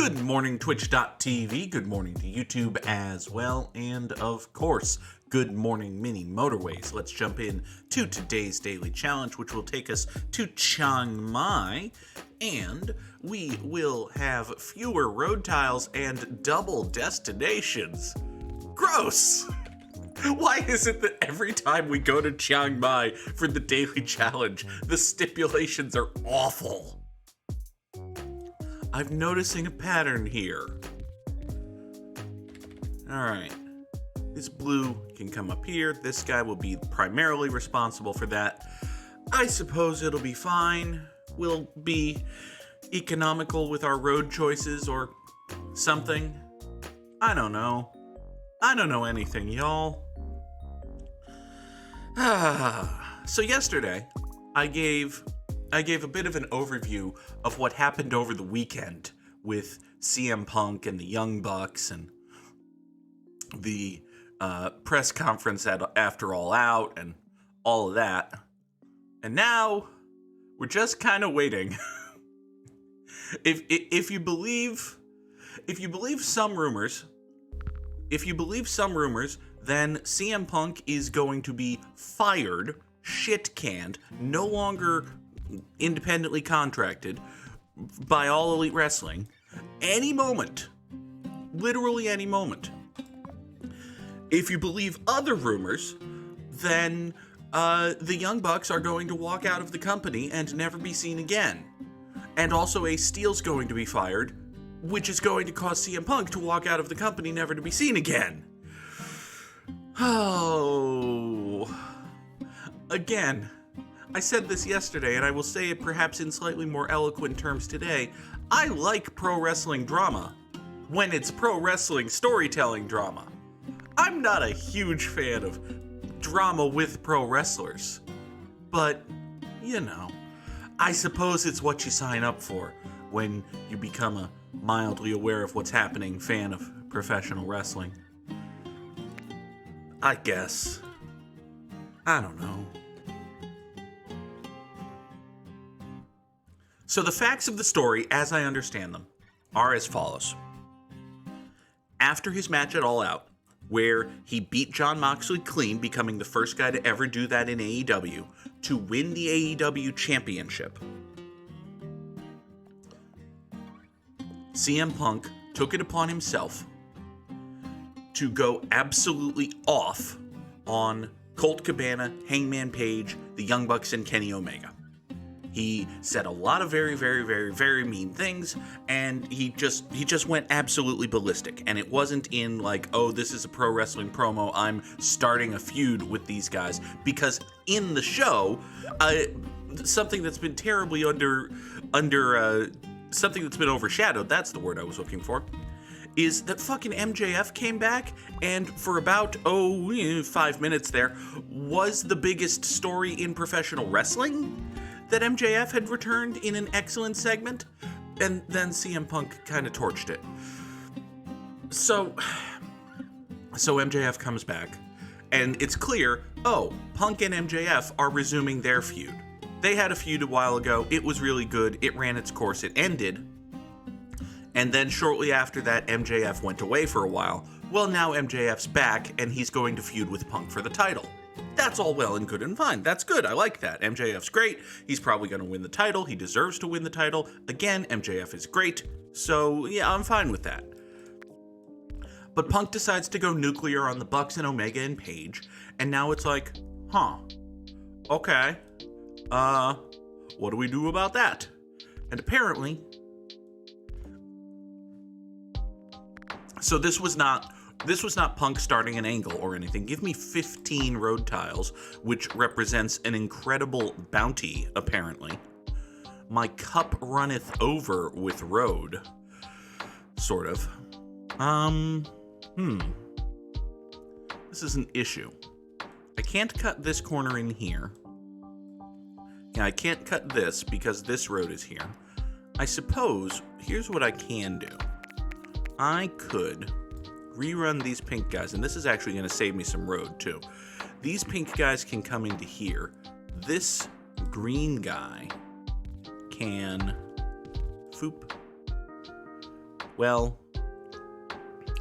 Good morning, Twitch.tv. Good morning to YouTube as well. And of course, good morning, mini Motorways. Let's jump in to today's daily challenge, which will take us to Chiang Mai. And we will have fewer road tiles and double destinations. Gross! Why is it that every time we go to Chiang Mai for the daily challenge, the stipulations are awful? I'm noticing a pattern here. Alright. This blue can come up here. This guy will be primarily responsible for that. I suppose it'll be fine. We'll be economical with our road choices or something. I don't know. I don't know anything, y'all. So yesterday, I gave a bit of an overview of what happened over the weekend with CM Punk and the Young Bucks and the press conference after All Out and all of that. And now we're just kind of waiting. If you believe some rumors, then CM Punk is going to be fired, shit-canned, no longer independently contracted by All Elite Wrestling any moment. Literally any moment. If you believe other rumors, then the Young Bucks are going to walk out of the company and never be seen again. And also Ace Steel's going to be fired, which is going to cause CM Punk to walk out of the company never to be seen again. Oh. Again, I said this yesterday, and I will say it perhaps in slightly more eloquent terms today. I like pro wrestling drama when it's pro wrestling storytelling drama. I'm not a huge fan of drama with pro wrestlers, but, you know, I suppose it's what you sign up for when you become a mildly aware of what's happening fan of professional wrestling. I guess. I don't know. So the facts of the story, as I understand them, are as follows. After his match at All Out, where he beat Jon Moxley clean, becoming the first guy to ever do that in AEW, to win the AEW championship, CM Punk took it upon himself to go absolutely off on Colt Cabana, Hangman Page, the Young Bucks, and Kenny Omega. He said a lot of very, very, very, very mean things, and he just went absolutely ballistic. And it wasn't in like, oh, this is a pro wrestling promo, I'm starting a feud with these guys. Because in the show, something that's been terribly something that's been overshadowed, that's the word I was looking for, is that fucking MJF came back and for about, 5 minutes there, was the biggest story in professional wrestling. That MJF had returned in an excellent segment, and then CM Punk kind of torched it. So MJF comes back, and it's clear, Punk and MJF are resuming their feud. They had a feud a while ago, it was really good, it ran its course, it ended, and then shortly after that, MJF went away for a while. Well, now MJF's back, and he's going to feud with Punk for the title. That's all well and good and fine. That's good. I like that. MJF's great. He's probably going to win the title. He deserves to win the title. Again, MJF is great. So, yeah, I'm fine with that. But Punk decides to go nuclear on the Bucks and Omega and Page. And now it's like, okay. What do we do about that? And apparently... So this was not Punk starting an angle or anything. Give me 15 road tiles, which represents an incredible bounty, apparently. My cup runneth over with road. Sort of. This is an issue. I can't cut this corner in here. Yeah, I can't cut this because this road is here. I suppose, here's what I can do. I could rerun these pink guys, and this is actually going to save me some road too. These pink guys can come into here. This green guy can Well,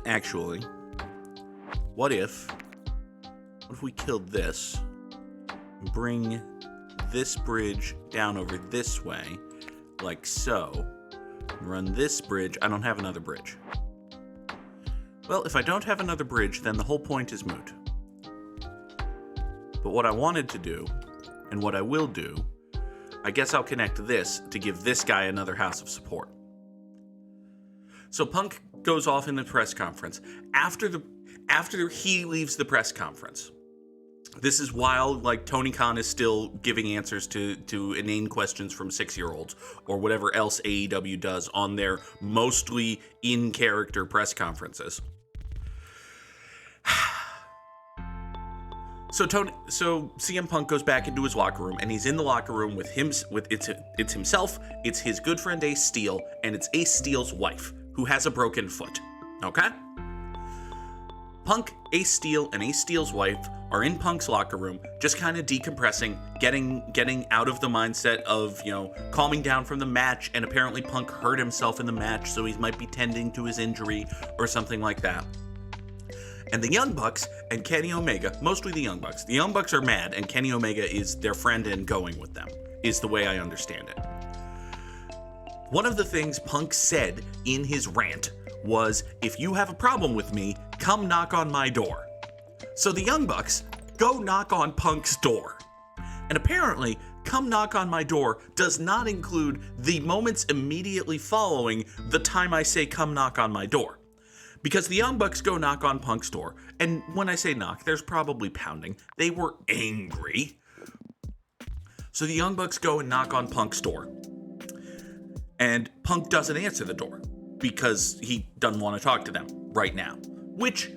actually, what if we killed this, bring this bridge down over this way, like so, run this bridge. I don't have another bridge. Well, if I don't have another bridge, then the whole point is moot. But what I wanted to do, and what I will do, I guess I'll connect this to give this guy another house of support. So Punk goes off in the press conference. After he leaves the press conference, this is while, like, Tony Khan is still giving answers to inane questions from 6-year-olds, or whatever else AEW does on their mostly in-character press conferences. So CM Punk goes back into his locker room, and he's in the locker room with it's himself, it's his good friend Ace Steel, and it's Ace Steel's wife, who has a broken foot. Okay? Punk, Ace Steel, and Ace Steel's wife are in Punk's locker room, just kind of decompressing, getting out of the mindset of, calming down from the match, and apparently Punk hurt himself in the match, so he might be tending to his injury or something like that. And the Young Bucks and Kenny Omega, mostly the Young Bucks. The Young Bucks are mad, and Kenny Omega is their friend and going with them, is the way I understand it. One of the things Punk said in his rant was, if you have a problem with me, come knock on my door. So the Young Bucks go knock on Punk's door. And apparently, come knock on my door does not include the moments immediately following the time I say come knock on my door. Because the Young Bucks go knock on Punk's door, and when I say knock, there's probably pounding. They were angry. So the Young Bucks go and knock on Punk's door. And Punk doesn't answer the door, because he doesn't want to talk to them right now. Which,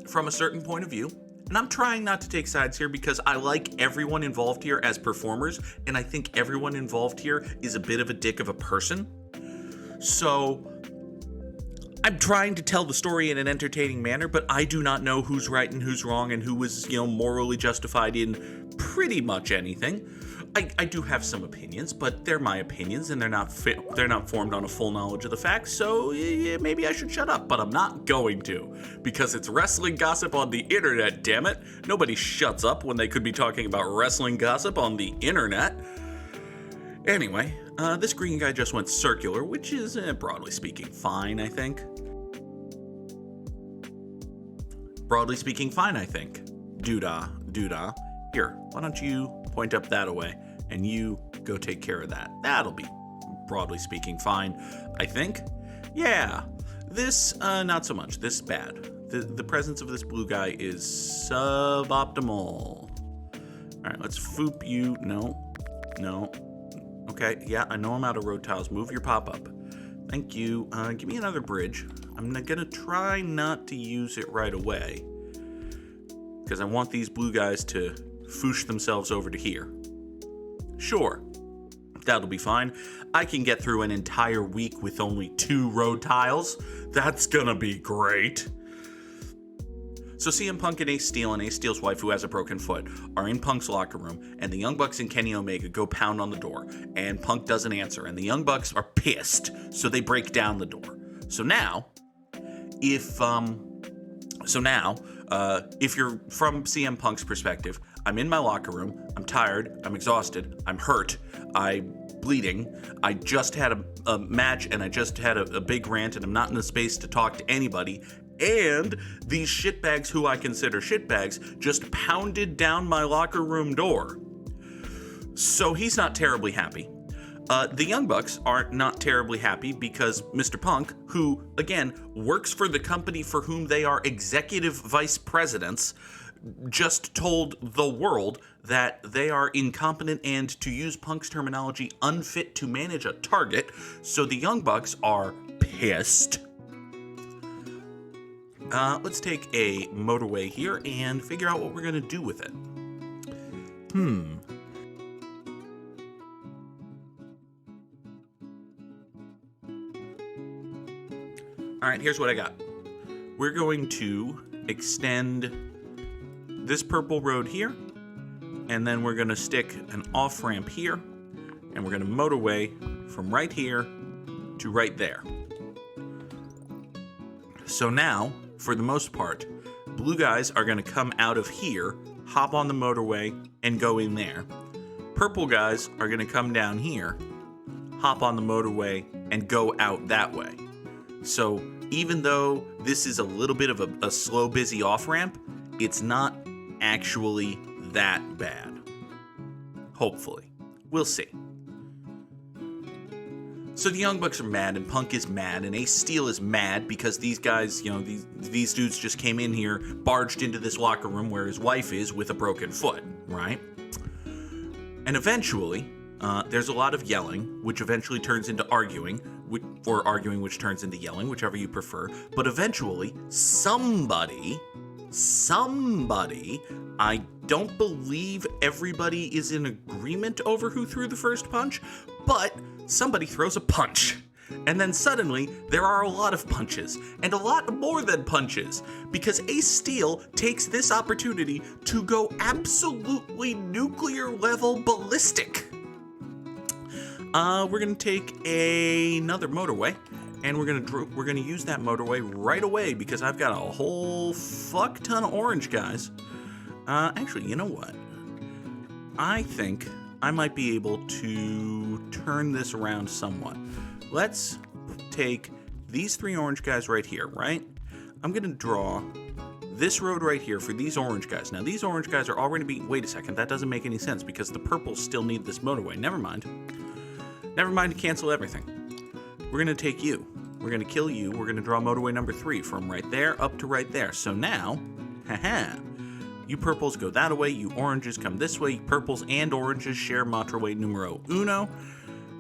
from a certain point of view, and I'm trying not to take sides here because I like everyone involved here as performers, and I think everyone involved here is a bit of a dick of a person. So I'm trying to tell the story in an entertaining manner, but I do not know who's right and who's wrong and who was, morally justified in pretty much anything. I do have some opinions, but they're my opinions, and they're not formed on a full knowledge of the facts, so yeah, maybe I should shut up, but I'm not going to, because it's wrestling gossip on the internet, damn it. Nobody shuts up when they could be talking about wrestling gossip on the internet. Anyway, this green guy just went circular, which is, broadly speaking, fine, I think. Broadly speaking, fine, I think. Doodah. Here, why don't you point up that away, and you go take care of that. That'll be, broadly speaking, fine, I think. Yeah, this, not so much. This bad. The presence of this blue guy is suboptimal. All right, let's foop you. No. Okay, yeah, I know I'm out of road tiles. Move your pop-up. Thank you. Give me another bridge. I'm gonna try not to use it right away, because I want these blue guys to foosh themselves over to here. Sure, that'll be fine. I can get through an entire week with only 2 road tiles. That's gonna be great. So CM Punk and Ace Steel and Ace Steel's wife, who has a broken foot, are in Punk's locker room, and the Young Bucks and Kenny Omega go pound on the door, and Punk doesn't answer, and the Young Bucks are pissed, so they break down the door. So now, if you're from CM Punk's perspective, I'm in my locker room, I'm tired, I'm exhausted, I'm hurt, I'm bleeding, I just had a match, and I just had a big rant, and I'm not in the space to talk to anybody, and these shitbags who I consider shitbags just pounded down my locker room door. So he's not terribly happy. The Young Bucks are not terribly happy because Mr. Punk, who, again, works for the company for whom they are executive vice presidents, just told the world that they are incompetent and, to use Punk's terminology, unfit to manage a target. So the Young Bucks are pissed. Let's take a motorway here and figure out what we're going to do with it. Alright, here's what I got. We're going to extend this purple road here, and then we're going to stick an off-ramp here, and we're going to motorway from right here to right there. So now, for the most part, blue guys are going to come out of here, hop on the motorway, and go in there. Purple guys are going to come down here, hop on the motorway, and go out that way. So even though this is a little bit of a slow, busy off-ramp, it's not actually that bad. Hopefully. We'll see. So the Young Bucks are mad, and Punk is mad, and Ace Steel is mad because these guys, these dudes just came in here, barged into this locker room where his wife is with a broken foot, right? And eventually, there's a lot of yelling, which eventually turns into arguing, or arguing which turns into yelling, whichever you prefer. But eventually, somebody, I don't believe everybody is in agreement over who threw the first punch, but somebody throws a punch. And then suddenly, there are a lot of punches, and a lot more than punches, because Ace Steel takes this opportunity to go absolutely nuclear-level ballistic. We're gonna take another motorway, and we're gonna use that motorway right away because I've got a whole fuck ton of orange guys. Actually, you know what? I think I might be able to turn this around somewhat. Let's take these 3 orange guys right here, right? I'm gonna draw this road right here for these orange guys. Now, these orange guys are already being... Wait a second, that doesn't make any sense because the purples still need this motorway. Never mind. Never mind to cancel everything. We're gonna take you. We're gonna kill you. We're gonna draw motorway number 3 from right there up to right there. So now, haha, you purples go that way, you oranges come this way, purples and oranges share motorway numero uno,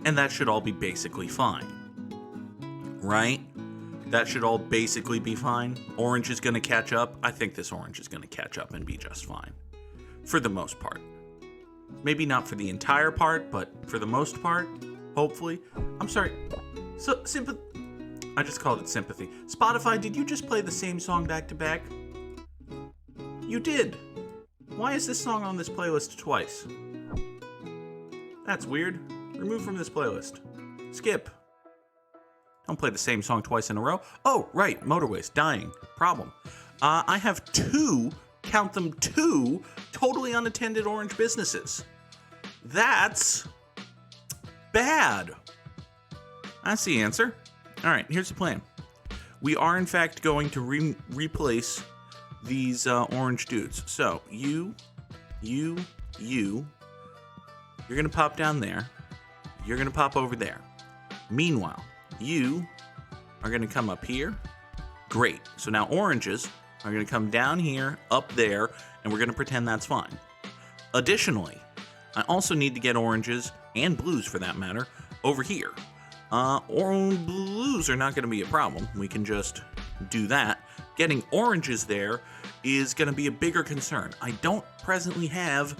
and that should all be basically fine. Right? That should all basically be fine. Orange is gonna catch up. I think this orange is gonna catch up and be just fine. For the most part. Maybe not for the entire part, but for the most part, hopefully. I'm sorry. So, I just called it sympathy. Spotify, did you just play the same song back to back? You did. Why is this song on this playlist twice? That's weird. Remove from this playlist. Skip. Don't play the same song twice in a row. Oh, right. Motorways. Dying. Problem. I have 2, count them 2, totally unattended orange businesses. That's bad. That's the answer. All right, here's the plan. We are, in fact, going to replace these orange dudes. So, you're going to pop down there. You're going to pop over there. Meanwhile, you are going to come up here. Great. So now oranges are going to come down here, up there, and we're going to pretend that's fine. Additionally, I also need to get oranges, and blues for that matter, over here. Blues are not going to be a problem. We can just do that. Getting oranges there is going to be a bigger concern. I don't presently have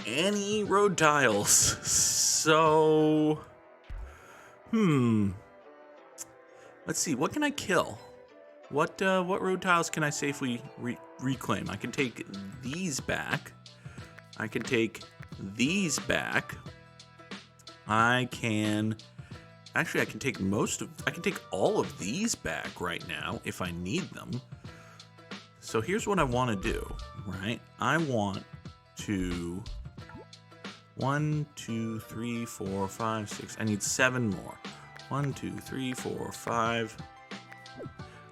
any road tiles. So, let's see. What can I kill? What road tiles can I safely reclaim? I can take these back. I can take these back. I can take all of these back right now if I need them. So here's what I want to do, right? I want to 1, 2, 3, 4, 5, 6. I need 7 more. 1, 2, 3, 4, 5.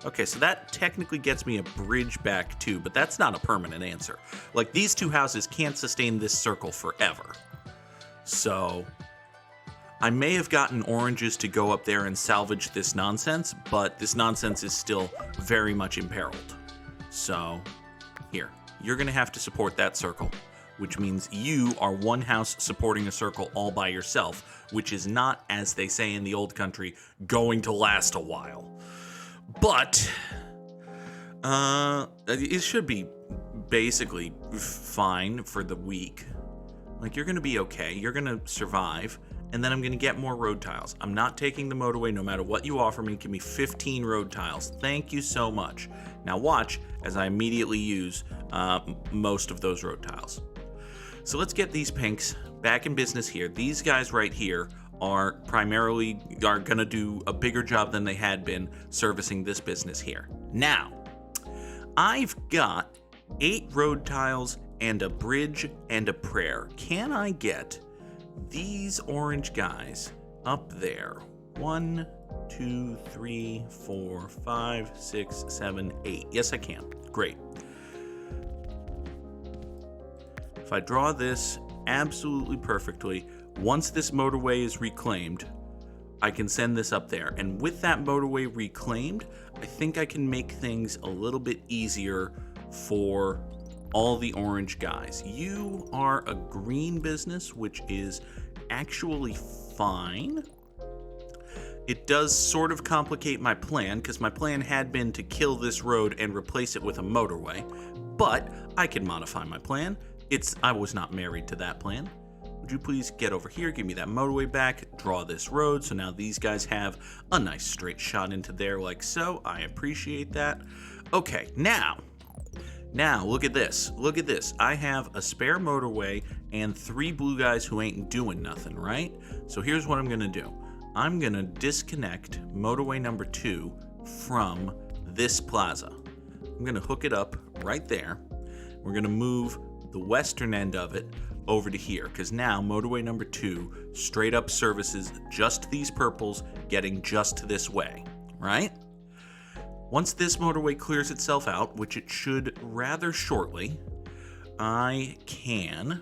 Okay, so that technically gets me a bridge back too, but that's not a permanent answer. Like, these 2 houses can't sustain this circle forever. So I may have gotten oranges to go up there and salvage this nonsense, but this nonsense is still very much imperiled. So, here, you're going to have to support that circle, which means you are one house supporting a circle all by yourself, which is not, as they say in the old country, going to last a while. But it should be basically fine for the week. Like, you're going to be okay. You're going to survive. And then I'm going to get more road tiles. I'm not taking the motorway no matter what you offer me. Give me 15 road tiles. Thank you so much. Now watch as I immediately use most of those road tiles. So let's get these pinks back in business here. These guys right here are going to do a bigger job than they had been servicing this business here. Now, I've got 8 road tiles and a bridge and a prayer. Can I get these orange guys up there? 1, 2, 3, 4, 5, 6, 7, 8. Yes, I can. Great. If I draw this absolutely perfectly, once this motorway is reclaimed, I can send this up there. And with that motorway reclaimed, I think I can make things a little bit easier for all the orange guys. You are a green business, which is actually fine. It does sort of complicate my plan, because my plan had been to kill this road and replace it with a motorway, but I can modify my plan. I was not married to that plan. Would you please get over here, give me that motorway back, draw this road, so now these guys have a nice straight shot into there like so. I appreciate that. Okay, now, look at this. Look at this. I have a spare motorway and 3 blue guys who ain't doing nothing, right? So here's what I'm going to do. I'm going to disconnect motorway number 2 from this plaza. I'm going to hook it up right there. We're going to move the western end of it over to here, because now motorway number 2 straight up services just these purples getting just this way, right? Once this motorway clears itself out, which it should rather shortly, I can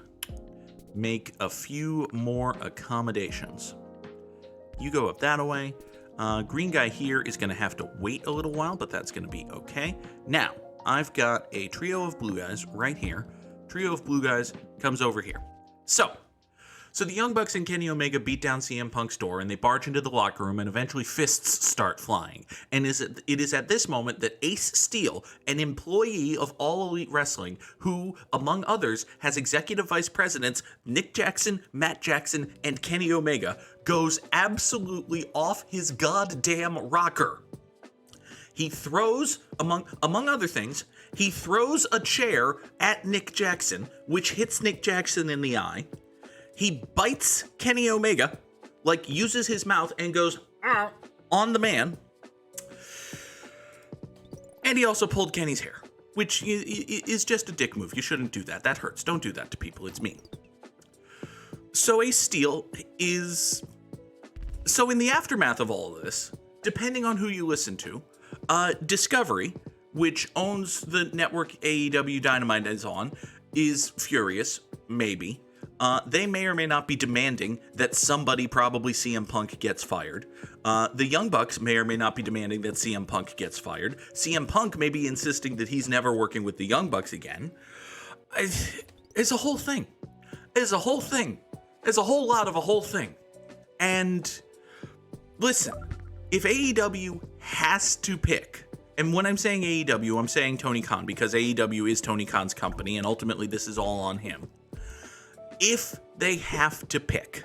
make a few more accommodations. You go up that way. Green guy here is going to have to wait a little while, but that's going to be okay. Now, I've got a trio of blue guys right here. Trio of blue guys comes over here. So the Young Bucks and Kenny Omega beat down CM Punk's door, and they barge into the locker room, and eventually fists start flying. And it is at this moment that Ace Steel, an employee of All Elite Wrestling, who, among others, has executive vice presidents Nick Jackson, Matt Jackson, and Kenny Omega, goes absolutely off his goddamn rocker. He throws, among other things, he throws a chair at Nick Jackson, which hits Nick Jackson in the eye. He bites Kenny Omega, like uses his mouth and goes on the man. And he also pulled Kenny's hair, which is just a dick move. You shouldn't do that. That hurts. Don't do that to people. It's mean. So Ace Steel is... So in the aftermath of all of this, depending on who you listen to, Discovery, which owns the network AEW Dynamite is on, is furious, maybe. They may or may not be demanding that somebody, probably CM Punk, gets fired. The Young Bucks may or may not be demanding that CM Punk gets fired. CM Punk may be insisting that he's never working with the Young Bucks again. It's a whole thing. It's a whole thing. It's a whole lot of a whole thing. And listen, if AEW has to pick, and when I'm saying AEW, I'm saying Tony Khan, because AEW is Tony Khan's company, and ultimately this is all on him. If they have to pick,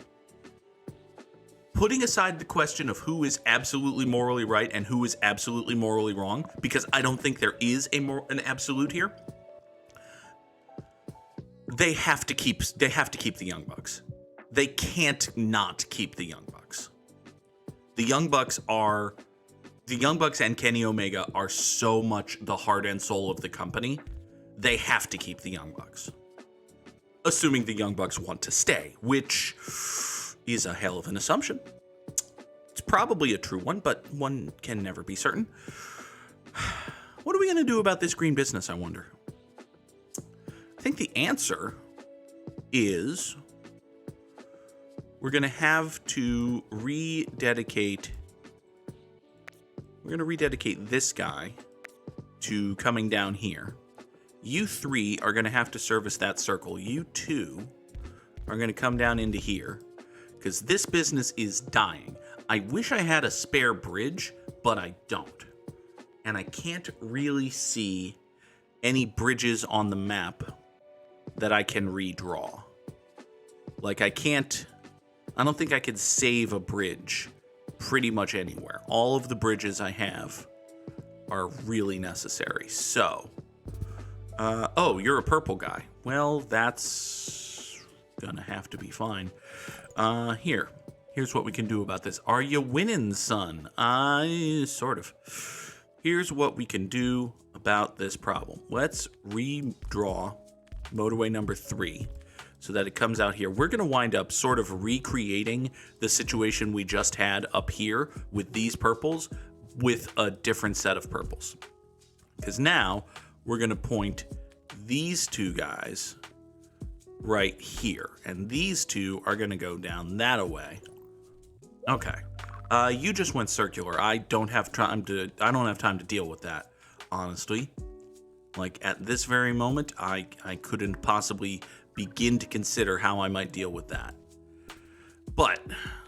putting aside the question of who is absolutely morally right and who is absolutely morally wrong, because I don't think there is an absolute here, they have to keep the Young Bucks. They can't not keep the Young Bucks. The Young Bucks and Kenny Omega are so much the heart and soul of the company. They have to keep the Young Bucks. Assuming the Young Bucks want to stay, which is a hell of an assumption. It's probably a true one, but one can never be certain. What are we going to do about this green business, I wonder? I think the answer is we're going to have to rededicate this guy to coming down here. You 3 are going to have to service that circle. You 2 are going to come down into here, because this business is dying. I wish I had a spare bridge, but I don't. And I can't really see any bridges on the map that I can redraw. Like, I don't think I could save a bridge pretty much anywhere. All of the bridges I have are really necessary. So, oh, you're a purple guy. Well, that's gonna have to be fine. Here Here's what we can do about this. Are you winning, son? Sort of. Here's what we can do about this problem. Let's redraw motorway number 3 so that it comes out here. We're going to wind up sort of recreating the situation we just had up here with these purples with a different set of purples. Because now we're going to point these two guys right here. And these two are going to go down that way. Okay. You just went circular. I don't have time to deal with that, honestly. Like, at this very moment, I couldn't possibly begin to consider how I might deal with that. But,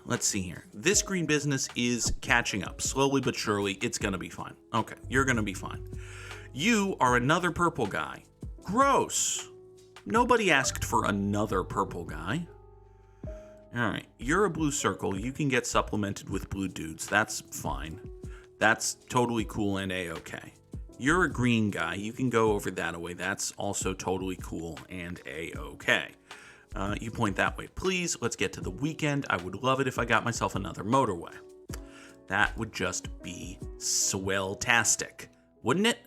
let's see here. This green business is catching up. Slowly but surely, it's going to be fine. Okay, you're going to be fine. You are another purple guy. Gross. Nobody asked for another purple guy. Alright, you're a blue circle. You can get supplemented with blue dudes. That's fine. That's totally cool and a-okay. You're a green guy. You can go over that way. That's also totally cool and a-okay. You point that way, please. Let's get to the weekend. I would love it if I got myself another motorway. That would just be swell-tastic. Wouldn't it?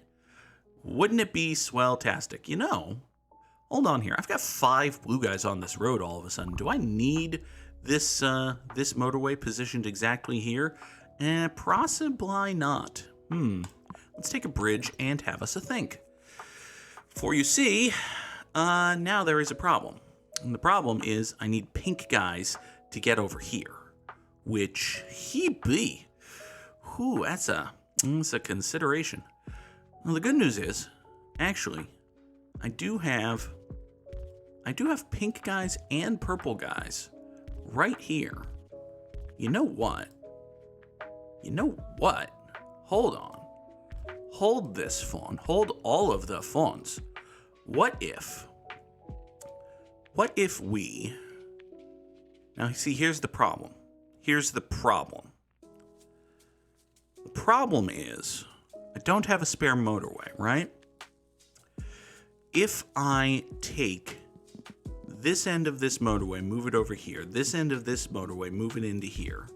Wouldn't it be swell-tastic? You know, hold on here. I've got 5 blue guys on this road all of a sudden. Do I need this this motorway positioned exactly here? Possibly not. Let's take a bridge and have us a think. For you see, now there is a problem. And the problem is I need pink guys to get over here. Which he be. Whew, that's a consideration. Well, the good news is, actually, I do have pink guys and purple guys right here. You know what? Hold on. Hold this phone. Hold all of the phones. What if we... Now, see, here's the problem. The problem is, I don't have a spare motorway, right? If I take this end of this motorway, move it over here, this end of this motorway, move it into here,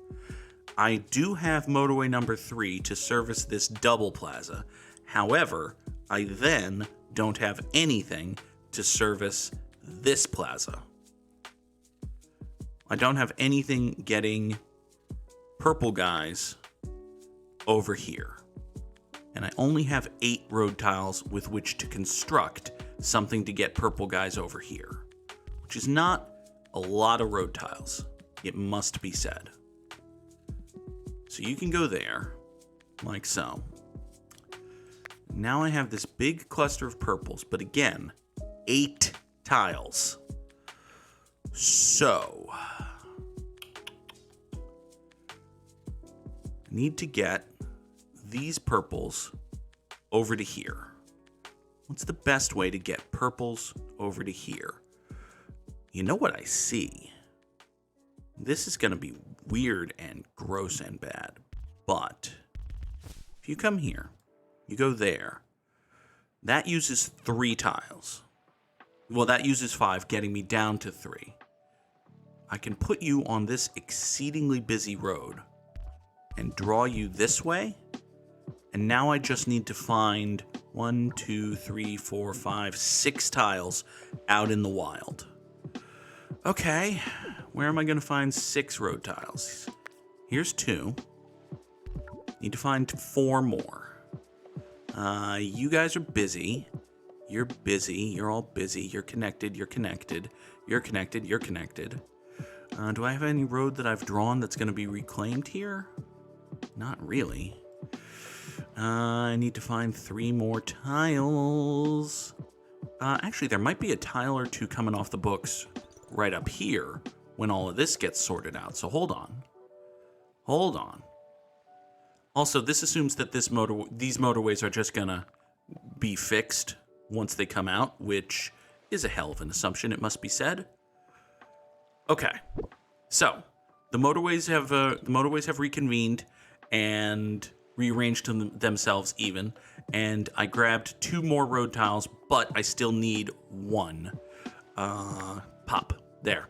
I do have motorway number 3 to service this double plaza. However, I then don't have anything to service this plaza. I don't have anything getting purple guys over here. And I only have 8 road tiles with which to construct something to get purple guys over here. Which is not a lot of road tiles, it must be said. So you can go there, like so. Now I have this big cluster of purples, but again, 8 tiles. So, I need to get these purples over to here. What's the best way to get purples over to here? You know what I see? This is going to be weird and gross and bad. But if you come here, you go there, that uses 3 tiles. Well, that uses 5, getting me down to 3. I can put you on this exceedingly busy road and draw you this way. And now I just need to find 1, 2, 3, 4, 5, 6 tiles out in the wild. Okay, where am I going to find 6 road tiles? Here's 2. Need to find 4 more. You guys are busy. You're busy. You're all busy. You're connected. You're connected. You're connected. You're connected. Do I have any road that I've drawn that's going to be reclaimed here? Not really. I need to find 3 more tiles. Actually, there might be a tile or 2 coming off the books right up here when all of this gets sorted out. So hold on. Hold on. Also, this assumes that these motorways are just gonna be fixed once they come out, which is a hell of an assumption, it must be said. Okay, so the motorways have reconvened and rearranged themselves even, and I grabbed 2 more road tiles, but I still need 1. Pop there.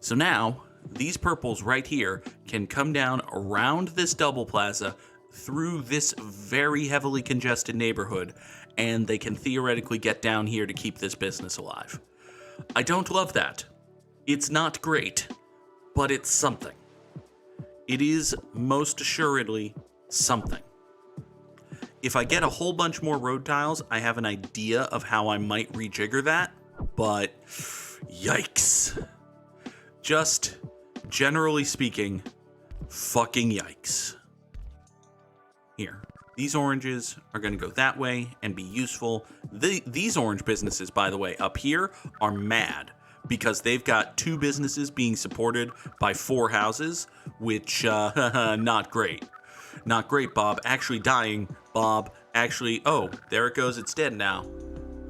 So now these purples right here can come down around this double plaza through this very heavily congested neighborhood, and they can theoretically get down here to keep this business alive. I don't love that. It's not great, but it's something. It is most assuredly something. If I get a whole bunch more road tiles, I have an idea of how I might rejigger that, but yikes. Just generally speaking, fucking yikes. Here, these oranges are going to go that way and be useful. These orange businesses, by the way, up here are mad because they've got 2 businesses being supported by 4 houses, which, not great. Not great, Bob. Actually dying, Bob. Actually, oh, there it goes. It's dead now.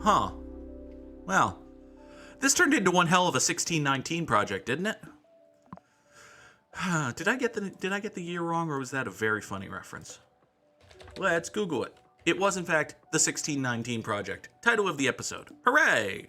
Huh. Well, this turned into one hell of a 1619 project, didn't it? Did I get the year wrong, or was that a very funny reference? Let's Google it. It was, in fact, the 1619 project. Title of the episode. Hooray!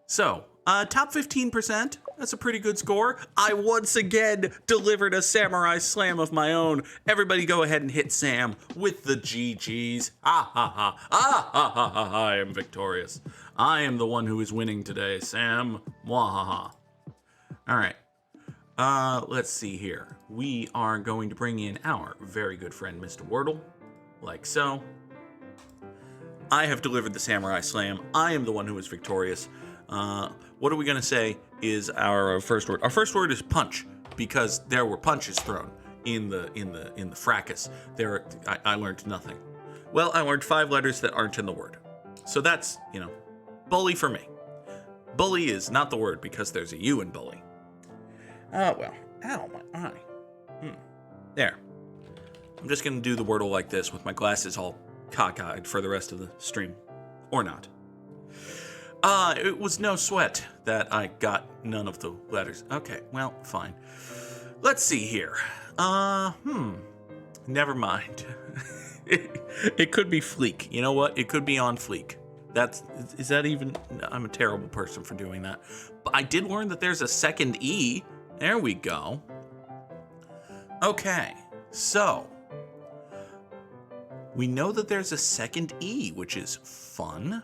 So, top 15%. That's a pretty good score. I once again delivered a samurai slam of my own. Everybody go ahead and hit Sam with the GGs. Ah ha ha. Ah ha ha ha ha. I am victorious. I am the one who is winning today, Sam. Mwahaha. All right. Let's see here. We are going to bring in our very good friend, Mr. Wordle, like so. I have delivered the Samurai Slam. I am the one who is victorious. What are we going to say is our first word? Our first word is punch, because there were punches thrown in the fracas. I learned nothing. Well, I learned 5 letters that aren't in the word. So that's, bully for me. Bully is not the word because there's a U in bully. Oh, well. Ow, my eye. There. I'm just going to do the Wordle like this with my glasses all cockeyed for the rest of the stream. Or not. It was no sweat that I got none of the letters. Okay, well, fine. Let's see here. Never mind. It could be fleek. You know what? It could be on fleek. Is that even... I'm a terrible person for doing that. But I did learn that there's a second E. There we go. Okay, so we know that there's a second E, which is fun.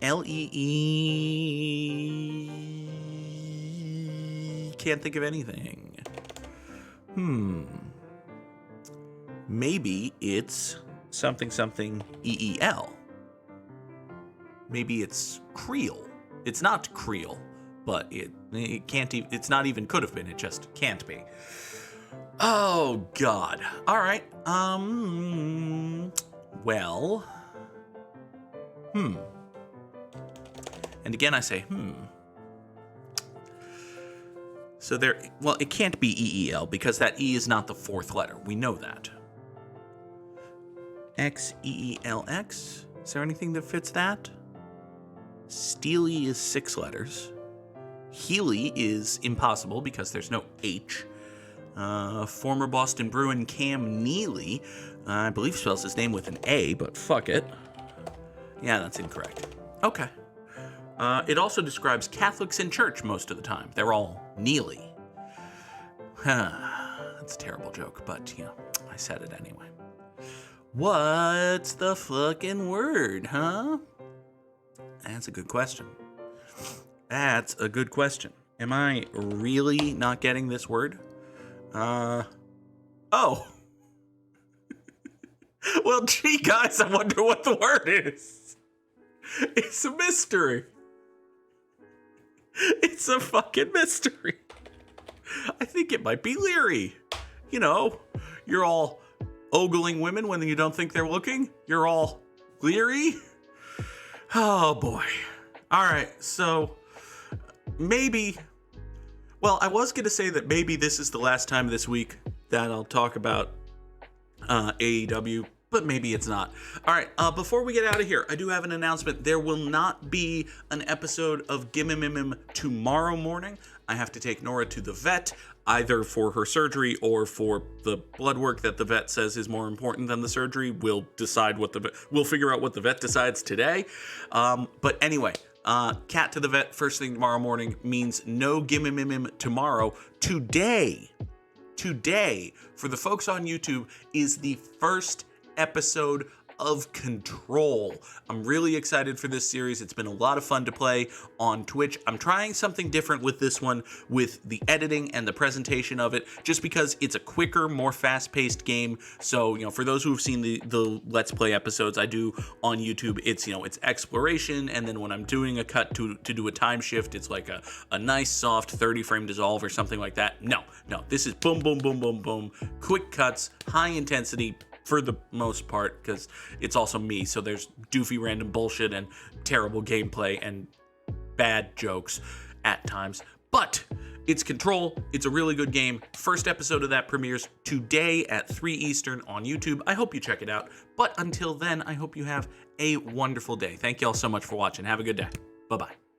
L-E-E... Can't think of anything. Maybe it's something E-E-L. Maybe it's Creel. It's not Creel, but it can't even, it's not even could have been, it just can't be. Oh, God. All right. Well. And again, I say, So it can't be E-E-L because that E is not the 4th letter. We know that. X-E-E-L-X. Is there anything that fits that? Steely is 6 letters. Healy is impossible because there's no H. Former Boston Bruin Cam Neely, I believe spells his name with an A, but fuck it. Yeah, that's incorrect. Okay. It also describes Catholics in church most of the time. They're all Neely. That's a terrible joke, but, I said it anyway. What's the fucking word, huh? That's a good question. That's a good question. Am I really not getting this word? Oh. Well, gee, guys, I wonder what the word is. It's a mystery. It's a fucking mystery. I think it might be leery. You're all ogling women when you don't think they're looking. You're all leery. Oh, boy. All right, so maybe... Well, I was going to say that maybe this is the last time this week that I'll talk about AEW, but maybe it's not. All right, before we get out of here, I do have an announcement. There will not be an episode of Gimmimimim tomorrow morning. I have to take Nora to the vet, either for her surgery or for the blood work that the vet says is more important than the surgery. We'll figure out what the vet decides today. But anyway, cat to the vet first thing tomorrow morning means no gimmimimim tomorrow. Today, for the folks on YouTube, is the first episode of Control. I'm really excited for this series. It's been a lot of fun to play on Twitch. I'm trying something different with this one, with the editing and the presentation of it, just because it's a quicker, more fast-paced game. So, for those who have seen the Let's Play episodes I do on YouTube, it's exploration, and then when I'm doing a cut to do a time shift, it's like a nice, soft 30-frame dissolve or something like that. No, this is boom, boom, boom, boom, boom, quick cuts, high intensity, for the most part, because it's also me, so there's doofy random bullshit and terrible gameplay and bad jokes at times. But it's Control. It's a really good game. First episode of that premieres today at 3 Eastern on YouTube. I hope you check it out. But until then, I hope you have a wonderful day. Thank you all so much for watching. Have a good day. Bye-bye.